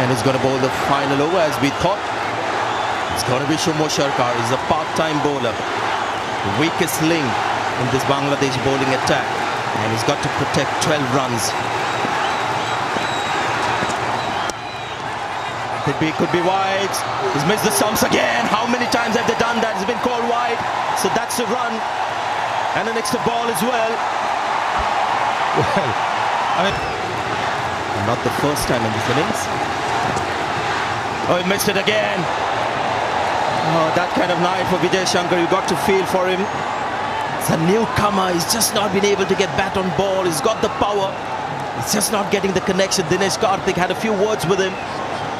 And he's going to bowl the final over as we thought. It's going to be Shomo Sharkar. He's a part-time bowler. The weakest link in this Bangladesh bowling attack. And he's got to protect 12 runs. Could be wide. He's missed the stumps again. How many times have they done that? It's been called wide. So that's a run. And an extra ball as well. Well, I mean, not the first time in this innings. Oh, he missed it again. Oh, that kind of night for Vijay Shankar. You got to feel for him. It's a newcomer. He's just not been able to get bat on ball. He's got the power. He's just not getting the connection. Dinesh Karthik had a few words with him.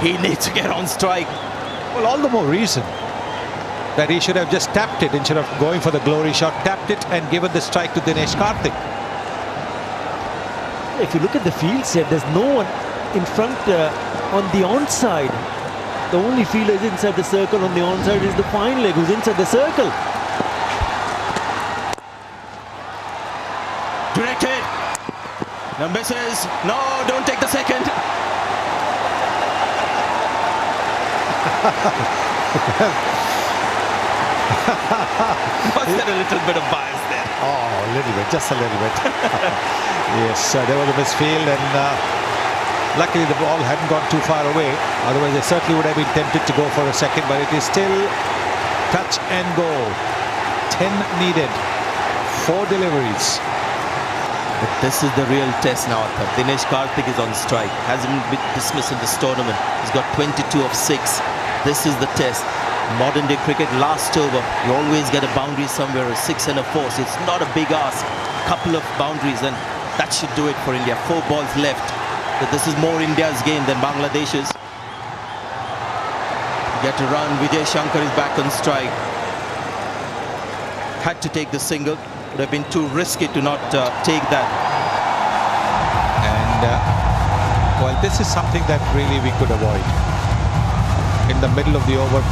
He needs to get on strike. well, all the more reason that he should have just tapped it instead of going for the glory shot. Tapped it and given the strike to Dinesh Karthik. If you look at the field set, there's no one in front on the onside. The only fielder is inside the circle. On the onside is the fine leg who's inside the circle. Directed. No misses. No, don't take the second. Was there a little bit of bias there? Oh, a little bit, just a little bit. Yes, there was a misfield, and luckily the ball hadn't gone too far away. Otherwise, they certainly would have been tempted to go for a second, but it is still touch and go. 10 needed, 4 deliveries. But this is the real test now. Dinesh Karthik is on strike. Hasn't been dismissed in this tournament. He's got 22 of 6. This is the test. Modern day cricket, last over, you always get a boundary somewhere, a 6 and a 4. So it's not a big ask. Couple of boundaries, and that should do it for India. 4 balls left. So this is more India's game than Bangladesh's. Get a run. Vijay Shankar is back on strike. Had to take the single. Would have been too risky to not take that. And well, this is something that really we could avoid. In the middle of the over,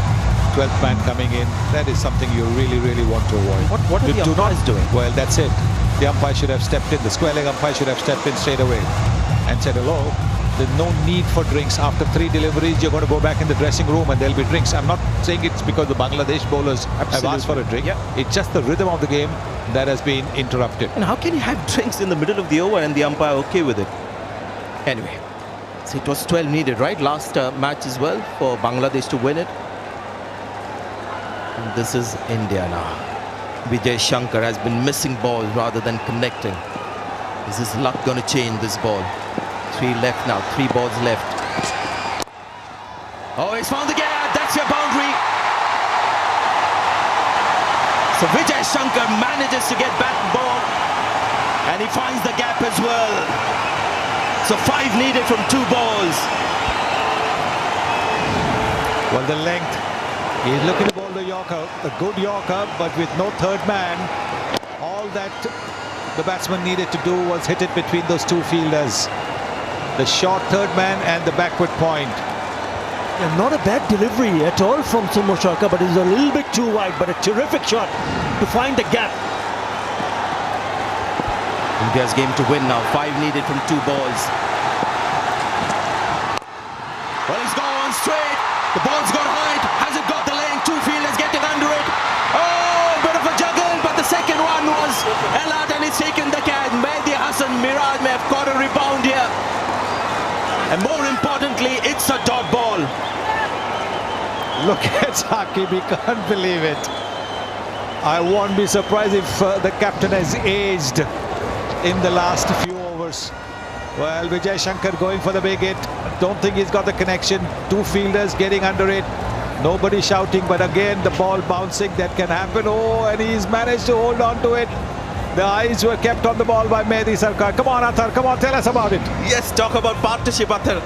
12th man coming in, that is something you really want to avoid. What are the umpires doing? Well, that's it. The umpire should have stepped in. The square leg umpire should have stepped in straight away and said, hello, there's no need for drinks. After 3 deliveries, you're going to go back in the dressing room and there'll be drinks. I'm not saying it's because the Bangladesh bowlers have asked for a drink. Yeah. It's just the rhythm of the game that has been interrupted. And how can you have drinks in the middle of the over and the umpire okay with it? Anyway, so it was 12 needed, right? Last match as well for Bangladesh to win it. And this is India now. Vijay Shankar has been missing balls rather than connecting. Is his luck going to change this ball? 3 left now, 3 balls left. Oh, he's found the gap. That's your boundary. So Vijay Shankar manages to get back ball and he finds the gap as well. So 5 needed from 2 balls. Well, the length. He's looking to bowl the Yorker, a good Yorker, but with no third man. All that the batsman needed to do was hit it between those 2 fielders. The short third man and the backward point. Yeah, not a bad delivery at all from Shomo Sharkar, but it was a little bit too wide, but a terrific shot to find the gap. India's game to win now. 5 needed from 2 balls. Well, he's gone straight. The ball's got height. Has it got the length? 2 fielders getting under it. Oh, bit of a juggle, but the second one was Elad and he's taken the catch. Mehdi Hassan Miraj may have caught a rebound here. And more importantly, it's a dot ball. Look at Saqib, he can't believe it. I won't be surprised if the captain has aged in the last few overs. Well, Vijay Shankar going for the big hit. Don't think he's got the connection. 2 fielders getting under it. Nobody shouting, but again the ball bouncing. That can happen. Oh, and he's managed to hold on to it. The eyes were kept on the ball by Mehdi Sarkar. Come on, Athar, come on, tell us about it. Yes, talk about partnership, Athar.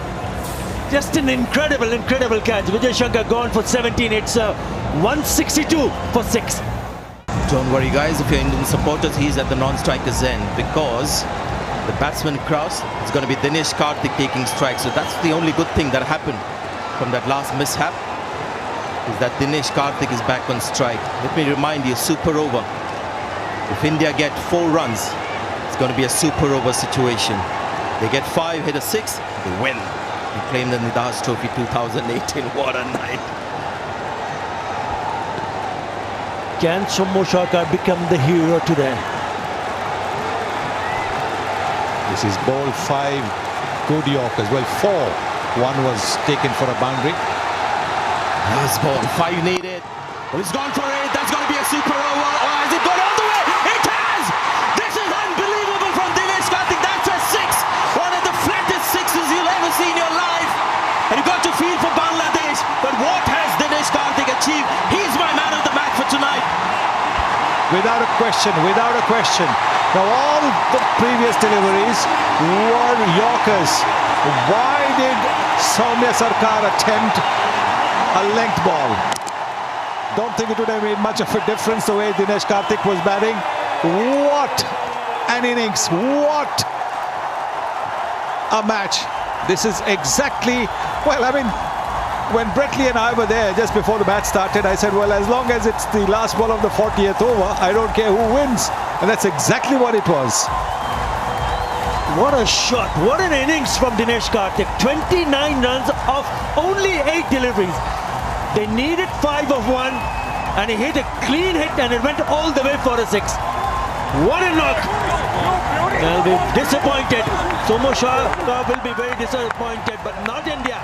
Just an incredible catch. Vijay Shankar gone for 17. It's 162 for 6. Don't worry, guys. If you're Indian supporters, he's at the non-striker's end because the batsman cross is going to be Dinesh Karthik taking strike. So that's the only good thing that happened from that last mishap, is that Dinesh Karthik is back on strike. Let me remind you, super over. If India get 4 runs, it's going to be a super over situation. They get 5, hit a 6, they win. He claimed the Nidahas Trophy 2018. What a night. Can Somo Shaka become the hero today? This is ball 5, good Yorkers. Well, 4. One was taken for a boundary. Last ball, 5 needed. Oh, he's gone for it. That's going to be a super over. Or has it gone all the way? It has! This is unbelievable from Dinesh Karthik. That's a 6. One of the flattest sixes you'll ever see in your life. And you got to feel for Bangladesh. But what has Dinesh Karthik achieved? He's my man of the match for tonight. Without a question, without a question. Now, all the previous deliveries were Yorkers. Why did Soumya Sarkar attempt a length ball? Don't think it would have made much of a difference the way Dinesh Karthik was batting. What an innings! What a match! This is exactly, well, I mean, when Brett Lee and I were there just before the match started, I said, well, as long as it's the last ball of the 40th over, I don't care who wins. And that's exactly what it was. What a shot, what an innings from Dinesh Karthik. 29 runs off only 8 deliveries. They needed 5 of 1 and he hit a clean hit and it went all the way for a 6. What a knock. They'll be disappointed. Somo Shaka will be very disappointed, but not India.